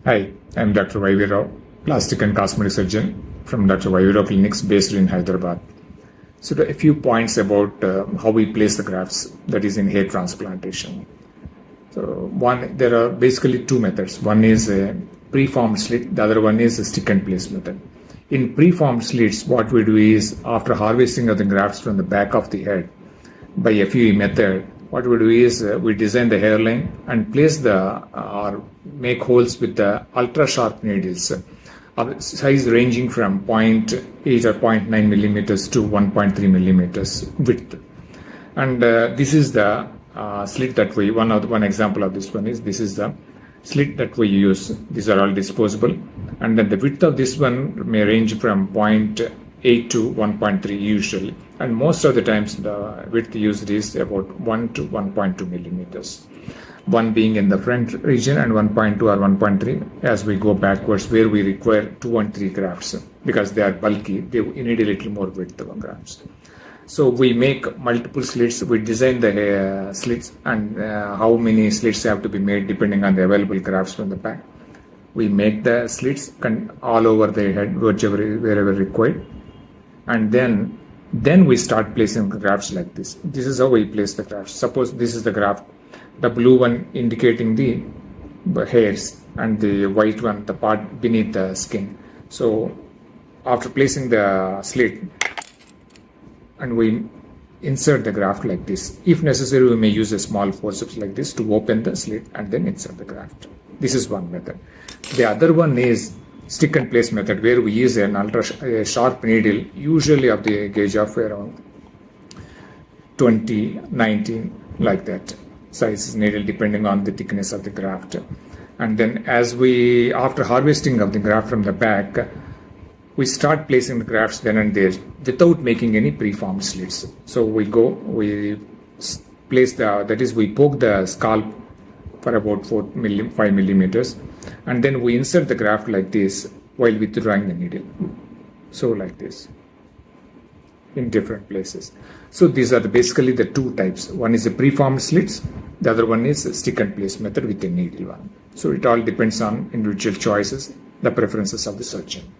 Hi, I'm Dr. YVRao, plastic and cosmetic surgeon from Dr.YVRao clinics based in Hyderabad. So a few points about how we place the grafts, that is in hair transplantation. So there are basically two methods. One is a preformed slit, the other one is a stick and place method. In preformed slits, what we do is after harvesting of the grafts from the back of the head by FUE method, what we do is we design the hairline and place or make holes with the ultra sharp needles of size ranging from 0.8 or 0.9 millimeters to 1.3 millimeters width. And this is the slit that one example of this one is, this is the slit that we use. These are all disposable. And then the width of this one may range from 0.8 to 1.3 usually. And most of the times the width used is about 1 to 1.2 millimeters. One being in the front region and 1.2 or 1.3 as we go backwards, where we require 2 and 3 grafts because they are bulky. They need a little more width of grafts. So we make multiple slits. We design the slits and how many slits have to be made depending on the available grafts from the back. We make the slits all over the head, wherever required, and then we start placing the grafts like this. This is how we place the grafts. Suppose this is the graft, the blue one indicating the hairs and the white one the part beneath the skin. So after placing the slit, and we insert the graft like this. If necessary, we may use a small forceps like this to open the slit and then insert the graft. This is one method. The other one is stick and place method, where we use an ultra sharp needle, usually of the gauge of around 20, 19, like that size needle depending on the thickness of the graft. And then after harvesting of the graft from the back, we start placing the grafts then and there without making any preformed slits. So we place we poke the scalp for about 5 millimeters, and then we insert the graft like this while withdrawing the needle. So like this in different places. So these are basically the two types. One is a preformed slits, the other one is a stick and place method with a needle one. So it all depends on individual choices, the preferences of the surgeon.